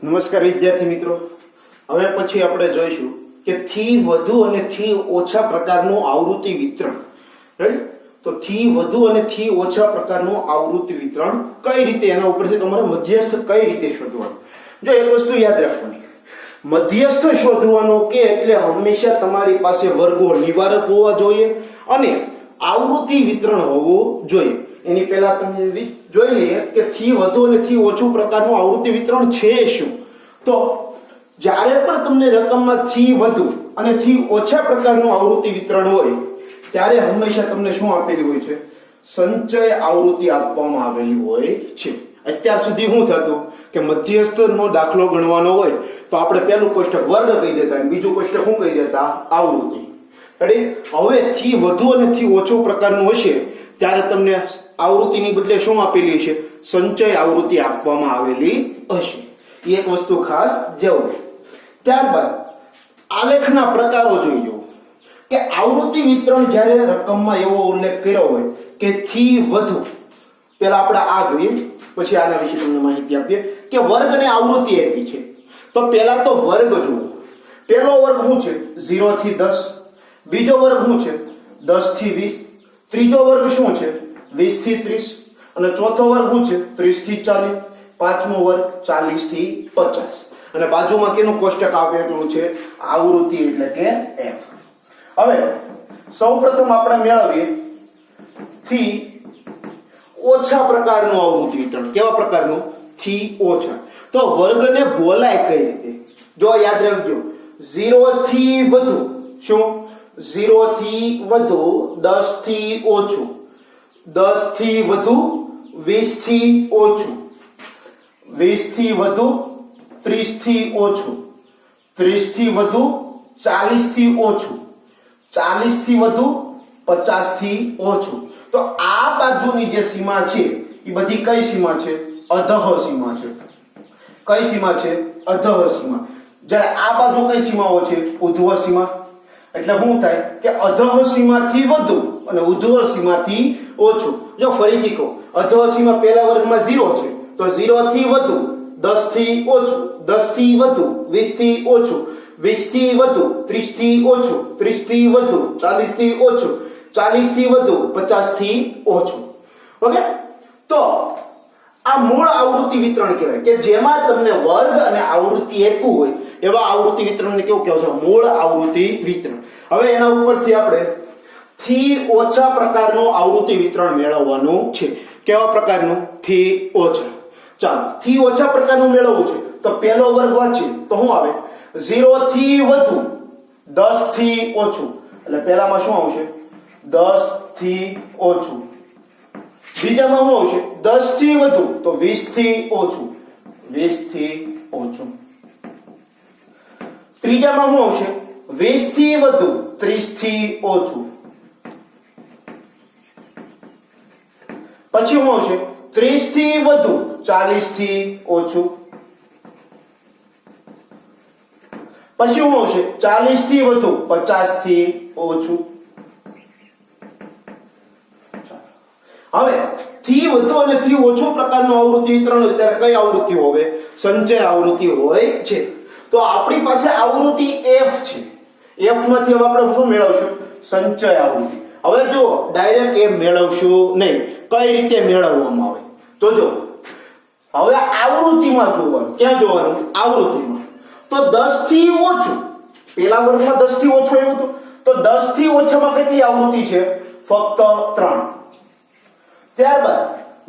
નમસ્કાર વિદ્યાર્થી મિત્રો, હવે પછી આપણે જોઈશું કે થી વધુ અને થી ઓછા પ્રકારનું આવૃત્તિ વિતરણ. રાઈટ? તો થી વધુ અને થી ઓછા પ્રકારનું આવૃત્તિ વિતરણ કઈ રીતે, એના ઉપરથી તમારે મધ્યસ્થ કઈ રીતે શોધવાનું. જો એક વસ્તુ યાદ રાખવાની, મધ્યસ્થ શોધવાનો કે એટલે હંમેશા તમારી પાસે વર્ગો નિવારક હોવા જોઈએ અને આવૃત્તિ વિતરણ હોવું જોઈએ. એની પહેલા તમે જોઈ લઈએ કે થી વધુ અને થી ઓછું પ્રકારનું આવૃત્તિ વિતરણ છે શું. તો જ્યારે પણ તમને રકમમાં થી વધુ અને થી ઓછા પ્રકારનું આવૃત્તિ વિતરણ હોય ત્યારે હંમેશા તમને શું આપેલી હોય છે? સંચય આવૃત્તિ આપવામાં આવેલી હોય છે. અત્યાર સુધી શું થતું કે મધ્યસ્થનો દાખલો ગણવાનો હોય તો આપણે પહેલું કોષ્ટક વર્ગ કહી દેતા અને બીજું કોષ્ટક શું કહી દેતા? આવૃત્તિ. હવે થી વધુ અને થી ઓછો પ્રકારનું હશે ત્યારે તમને આવૃત્તિની બદલે શું આપેલી હશે? સંચય આવૃત્તિ આપવામાં આવેલી હશે. એક વસ્તુ ખાસ જવું. ત્યારબાદ આલેખના પ્રકારો જોઈ લો કે આવૃત્તિ વિતરણ જ્યારે રકમમાં એવો ઉલ્લેખ કર્યો હોય કે થી વધુ, પહેલા આપણે આ જોઈએ પછી આના વિશે તમને માહિતી આપીએ કે વર્ગ અને આવૃત્તિ આપી છે. તો પહેલા તો વર્ગ જુઓ. પહેલો વર્ગ શું છે? 0 થી 10. બીજો વર્ગ શું છે? 10 થી 20. ત્રીજો વર્ગ શું છે? 20 થી 30. અને ચોથો વર્ગ શું છે? 30 થી 40. પાંચમો વર્ગ 40 થી 50. અને બાજુમાં કેનું કોષ્ટક આવેલું છે? આવૃત્તિ એટલે કે f. હવે સૌપ્રથમ આપણે મેળવીએ થી ઓછા પ્રકારનું આવૃત્તિ વિતરણ. કેવા પ્રકારનું? થી ઓછા. તો વર્ગને બોલાય કઈ રીતે? જો યાદ રાખજો, 0 થી વધુ શું? 0 થી વધુ 10 થી ઓછું, 10 થી વધુ 20 થી ઓછું, 20 થી વધુ 30 થી ઓછું, 30 થી વધુ 40 થી ઓછું, 40 થી વધુ 50 થી ઓછું. તો આ બાજુની જે સીમા છે એ બધી કઈ સીમા છે? અધઃ સીમા છે. કઈ સીમા છે? અધઃ સીમા. જ્યારે આ બાજુ કઈ સીમાઓ છે? ઉધ્વ સીમા. એટલે શું થાય કે અધઃ સીમાથી વધુ અને ઉધ્વ સીમાથી ઓછું. જો ફરીથી કહું, અધઃ સીમા પહેલા વર્ગમાં 0 છે તો 0 થી વધુ 10 થી ઓછું, 10 થી વધુ 20 થી ઓછું, 20 થી વધુ 30 થી ઓછું, 30 થી વધુ 40 થી ઓછું, 40 થી વધુ 50 થી ઓછું. ઓકે? તો આ મૂળ આવૃત્તિ વિતરણ કહેવાય કે જેમાં તમને વર્ગ અને આવૃત્તિ આપ્યું હોય એવા આવૃત્તિ વિતરણને કેવું કહેવાય છે? મૂળ આવૃત્તિ વિતરણ. હવે એના ઉપરથી આપણે થી ઓછા પ્રકારનું આવૃત્તિ વિતરણ મેળવવાનું છે. કેવા પ્રકારનું? થી ઓછા. ચાલો, થી ઓછા પ્રકારનું મેળવવું છે તો પહેલો વર્ગ વાંચીએ તો શું આવે? 0 થી વધુ 10 થી ઓછું. એટલે પહેલામાં શું આવશે? 10 થી ઓછું. બીજામાં શું આવશે? 10 થી વધુ તો 20 થી ઓછું, 20 થી ઓછું. ત્રીજામાં શું આવશે? 20 થી વધુ 30 થી ઓછું. પછી શું આવશે? 30 થી વધુ 40 થી ઓછું. પછી શું આવશે? 40 થી વધુ 50 થી ઓછું. હવે થી વધુ અને થી ઓછું પ્રકારનું આવૃત્તિ વિતરણ હોય ત્યારે કઈ આવૃત્તિ હોય? સંચય આવૃત્તિ હોય છે. તો આપણી પાસે આવૃત્તિ f છે. f માંથી હવે આપણે શું મેળવશું? સંચય આવૃત્તિ. હવે જો ડાયરેક્ટ એ મેળવશું નહીં. કઈ રીતે મેળવવામાં આવે? તો જો હવે આવૃત્તિમાં જોવાનું. ક્યાં જોવાનું? આવૃત્તિમાં. તો 10 થી ઓછું, પેલા વર્ગમાં 10 થી ઓછું આવ્યું હતું તો 10 થી ઓછામાં કેટલી આવૃત્તિ છે? ફક્ત 3. ત્યારબાદ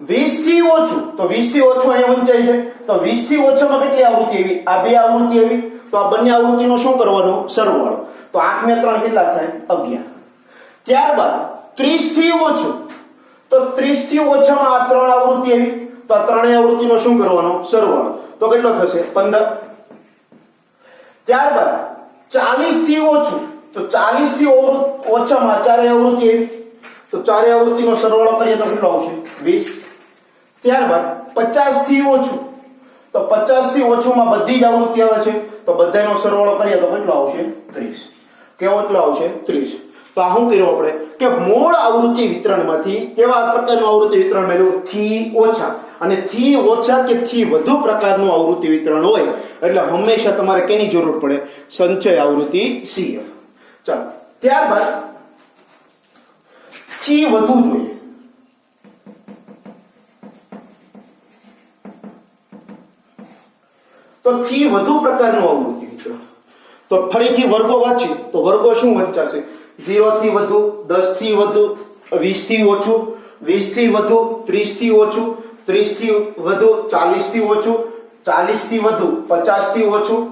20 થી ઓછું, તો 20 થી ઓછું અહીંયા વંચાય છે તો 20 થી ઓછામાં કેટલી આવૃત્તિ આવી? આ બે આવૃત્તિ આવી. તો આ બંને આવૃત્તિનો શું કરવાનો? સરવાળો. તો 8 ને 3 કેટલા થાય? 11. ત્યારબાદ 30 થી ઓછું, તો 30 થી ઓછામાં આ 3 આવૃત્તિ આવી તો આ ત્રણેય આવૃત્તિનો શું કરવાનો? સરવાળો. તો કેટલો થશે? 15. ત્યારબાદ 40 થી ઓછું, તો 40 થી ઓછામાં ચારે આવૃત્તિ આવી તો ચારે આવૃત્તિનો સરવાળો કરીએ તો કેટલો આવશે? 20. ત્યારબાદ 50 થી ઓછું, તો 50 થી ઓછુંમાં બધી જ આવૃત્તિ આવે છે તો બધાનો સરવાળો કરીએ તો કેટલો આવશે? 30. કેવો કેટલો આવશે? 30. તો આ શું કર્યું આપણે કે મૂળ આવૃત્તિ વિતરણમાંથી કેવા પ્રકારનું આવૃત્તિ વિતરણ મેળવ્યું? થી ઓછા અને થી ઓછા કે થી વધુ પ્રકારનું આવૃત્તિ વિતરણ હોય એટલે હંમેશા તમારે કેની જરૂર પડે? સંચય આવૃત્તિ CF. ચાલો, ત્યારબાદ થી વધુ જોઈએ. તો થી વધુ પ્રકારનું આવૃત્તિ વિતરણ, તો ફરીથી વર્ગો વાંચીએ તો વર્ગો શું વંચાશે? 0 થી વધુ, 10 થી વધુ, 20 થી ઓછું, 20 થી વધુ, 30 થી ઓછું, 30 થી વધુ, 40 થી ઓછું, 40 થી વધુ, 50 થી ઓછું.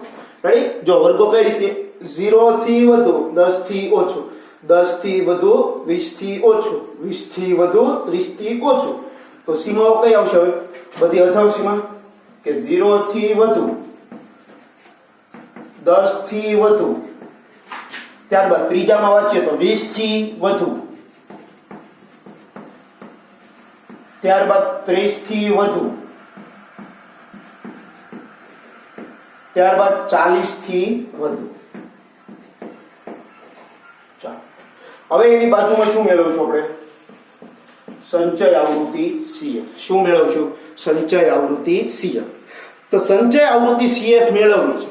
રેડી? જો વર્ગો કઈ રીતે? 0 થી વધુ, 10 થી ઓછું, 10 થી વધુ, 20 થી ઓછું, 20 થી વધુ, 30 થી ઓછું. તો સીમાઓ કઈ આવશે હવે? બધી અધર સીમા કે 0 થી વધુ, 10 થી વધુ, ત્યારબાદ ત્રીજામાં વાંચીએ તો 20 થી વધુ, ત્યારબાદ 30 થી વધુ, ત્યારબાદ 40 થી વધુ. ચાલો, હવે એની બાજુમાં શું મેળવશું આપણે? સંચય આવૃત્તિ CF. શું મેળવશું? સંચય આવૃત્તિ CF. તો સંચય આવૃત્તિ CF મેળવવી છે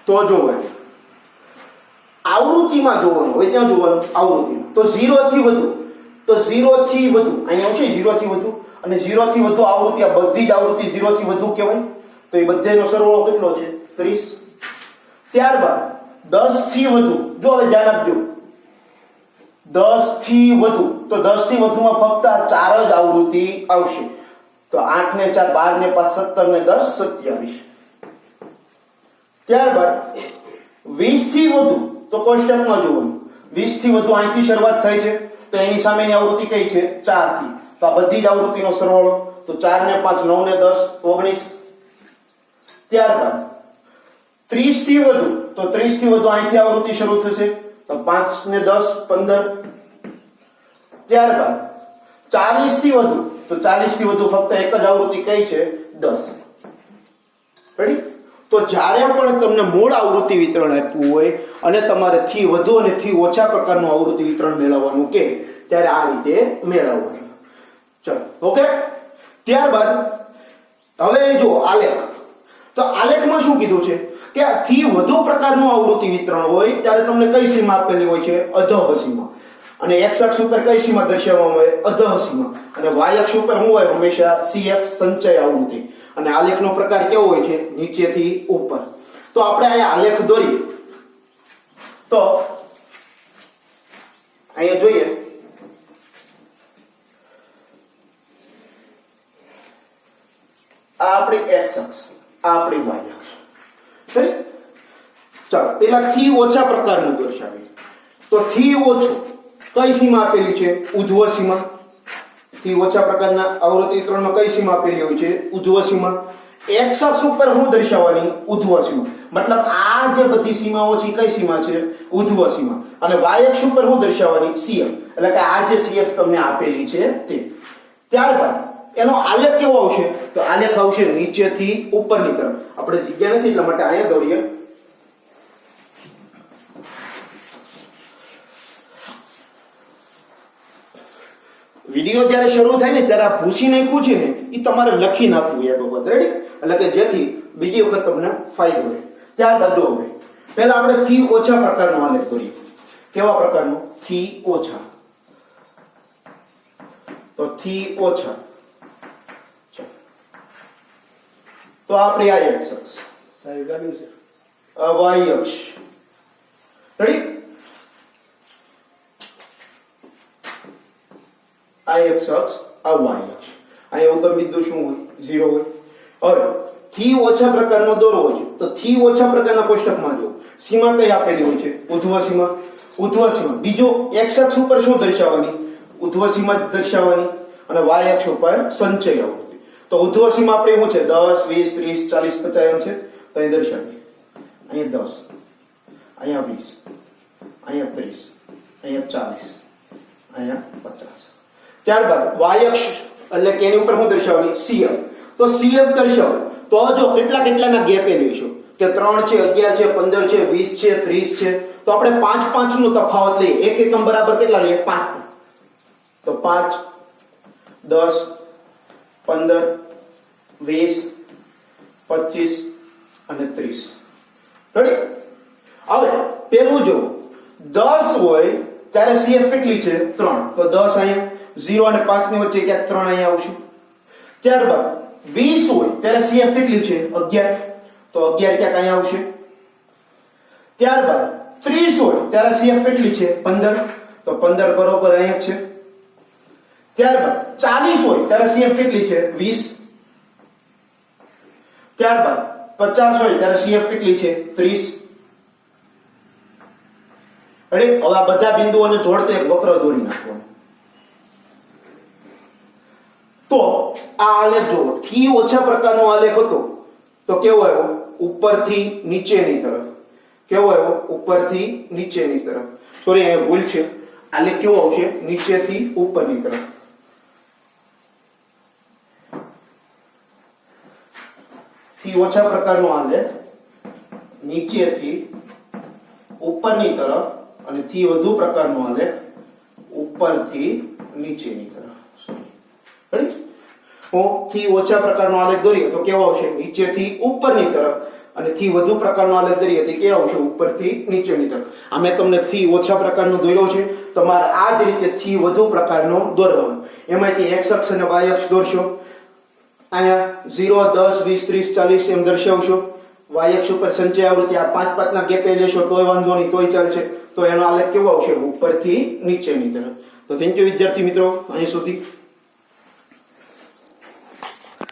તો જોવાનું આવૃત્તિમાં જોવાનું. હવે ત્યાં જોવાનું આવૃત્તિમાં. તો 0 થી વધુ, તો 0 થી વધુ અહીંયા છે 0 થી વધુ, અને 0 થી વધુ આવૃત્તિ, આ બધી જ આવૃત્તિ 0 થી વધુ કહેવાય. તો એ બધાનો સરવાળો કેટલો છે? 30. ત્યારબાદ 10 થી વધુ, જો હવે ધ્યાન આપજો, 10 થી વધુ, તો 10 થી વધુમાં ફક્ત આ 4 જ આવૃત્તિ આવશે. તો 8 ને 4 12 ને 5 17 ને 10 27. ત્યારબાદ 20 થી વધુ, તો કોષ્ટકમાં જોવાનું 20 થી વધુ અહીંથી શરૂઆત થાય છે, તો એની સામેની આવૃત્તિ કઈ છે? 4 થી. તો આ બધી જ આવૃત્તિનો સરવાળો, તો 4 ને 5 9 ને 10 19. ત્યારબાદ 30 થી વધુ, તો 30 થી વધુ અહીંથી આવૃત્તિ શરૂ થશે, તો 5 ને 10 15. ત્યારબાદ 40 થી વધુ, તો 40 થી વધુ ફક્ત એક જ આવૃત્તિ કઈ છે? 10. રેડી? તો જ્યારે પણ તમને મૂળ આવૃત્તિ વિતરણ આપ્યું હોય અને તમારે થી વધુ અને થી ઓછા પ્રકારનું આવૃત્તિ વિતરણ મેળવવાનું કે ત્યારે આ રીતે મેળવવાનું. ચલો, ઓકે. ત્યારબાદ હવે જો આલેખ. તો આલેખમાં શું કીધું છે કે થી વધુ પ્રકારનું આવૃત્તિ વિતરણ હોય ત્યારે તમને કઈ સીમા આપેલી હોય છે? અધઃ સીમા. અને x અક્ષ ઉપર કઈ સીમા દર્શાવવામાં આવે? અધઃ સીમા. અને y અક્ષ ઉપર શું હોય? હંમેશા CF સંચય આવૃત્તિ. અને આલેખનો પ્રકાર કેવો હોય છે? નીચેથી ઉપર. તો આપણે અહીંયા આલેખ દોરીએ તો અહીંયા જોઈએ આ આપણી x અક્ષ, આ આપણી y અક્ષ. બરાબર? ચાલો, પેલા થી ઓછા પ્રકારનું દર્શાવીએ. તો થી ઓછું કઈ સીમા આપેલી છે? ઉધ્વ સીમા. થી ઓછા પ્રકારના આવૃત્તિ વિતરણમાં કઈ સીમા આપેલી હોય છે? ઉધ્વ સીમા. x અક્ષ ઉપર શું દર્શાવવાની? ઉધ્વ સીમા. મતલબ આ જે બધી સીમાઓ છે કઈ સીમા છે? ઉધ્વ સીમા. અને y અક્ષ ઉપર શું દર્શાવવાની? CF. એટલે કે આ જે CF તમને આપેલી છે તે. ત્યારબાદ એનો આલેખ કેવો આવશે? તો આલેખ આવશે નીચેથી ઉપરની તરફ. આપણે જગ્યા નથી એટલા માટે અહીંયા દોરીએ. વિડિયો જ્યારે શરૂ થાય ને ત્યારે આ ભૂસી નાખ્યું છે ને એ તમારે લખી નાખવું એક વખત. રેડી? એટલે કે જેથી બીજી વખત તમને ફાયદો રહે. ત્યારબાદ જો હવે પહેલા આપણે થી ઓછા પ્રકારનો આલેખ દોરીએ. કેવા પ્રકારનો? થી ઓછા. તો થી ઓછા, તો આપણે આ x અક્ષ, સાહેબ ગાડ્યું છે, આ y અક્ષ. રેડી? આ x અક્ષ, આ y અક્ષ. અહીંયા ઉગમ બિંદુ શું હોય? 0 હોય. હવે થી ઓછા પ્રકારનો દોરવો છે તો થી ઓછા પ્રકારના કોષ્ટકમાં જો સીમા કઈ આપેલી હોય છે? ઉધ્વ સીમા. ઉધ્વ સીમા. બીજો x અક્ષ ઉપર શું દર્શાવવાની? ઉધ્વ સીમા દર્શાવવાની. અને y અક્ષ ઉપર સંચય આવૃત્તિ. તો ઉધ્વ સીમા આપણે શું છે? 10 20 30 40 50 એમ છે. તો અહીં દર્શાવીએ. અહીંયા 10, અહીંયા 20, અહીંયા 30, અહીંયા 40, અહીંયા 50. ત્યારબાદ y અક્ષ એટલે કે એની ઉપર શું દર્શાવવાની? CF. તો CF દર્શાવો તો જો કેટલા કેટલાના ગેપે લઈશું કે 3 છે, 11 છે, 15 છે, 20 છે, 30 છે. તો આપણે 5 5 નો તફાવત લઈએ. એક એકમ બરાબર કેટલા લઈએ? 5. તો 5 10 15 20, 25 અને 30. રેડી? હવે પેલું જો 10 હોય ત્યારે CF કેટલી છે? 3. તો 10 અહીંયા 0 અને 5 ની વચ્ચે ક્યાંક 3 અહીંયા આવશે. ત્યારબાદ 20 હોય ત્યારે CF કેટલી છે? 11. તો 11 ક્યાંક અહીંયા આવશે. ત્યારબાદ 30 હોય ત્યારે CF કેટલી છે? 15. તો 15 બરોબર અહીંયા છે. ત્યારબાદ 40 હોય ત્યારે CF કેટલી છે? 20. ત્યારબાદ 50 હોય ત્યારે CF કેટલી છે? 30. રેડી? હવે આ બધા બિંદુઓને જોડતો એક વક્ર દોરી નાખવાનો. તો આ આલેખ જો થી ઓછા પ્રકારનો આલેખ હતો તો કેવો આવ્યો? ઉપરથી નીચેની તરફ. કેવો આવ્યો? ઉપરથી નીચેની તરફ. સોરી, અહીંયા ભૂલ છે. આલેખ કેવો આવશે? નીચેથી ઉપરની તરફ. થી ઓછા પ્રકારનો આલેખ નીચેથી ઉપરની તરફ અને થી વધુ પ્રકારનો આલેખ ઉપરથી નીચેની તરફ. રેડી? હું થી ઓછા પ્રકારનો આલેખ દોરીએ તો કેવો આવશે? નીચેથી ઉપરની તરફ. અને થી વધુ પ્રકારનો આલેખ દોરીએ તો કેવો આવશે? ઉપરથી નીચેની તરફ. આ મેં તમને થી ઓછા પ્રકારનો દોર્યો છે. તમારે આ જ રીતે થી વધુ પ્રકારનો દોરવાનો. એમાંથી x અક્ષ અને y અક્ષ દોરશો. અહીંયા 0, 10, 20, 30, 40 એમ દર્શાવશો. y અક્ષ ઉપર સંચય આવૃત્તિ આ 5-5 ના ગેપે લેશો તોય વાંધો નહીં, તોય ચાલશે. તો એનો આલેખ કેવો આવશે? ઉપરથી નીચેની તરફ. તો થેન્ક યુ વિદ્યાર્થી મિત્રો, અહીં સુધી.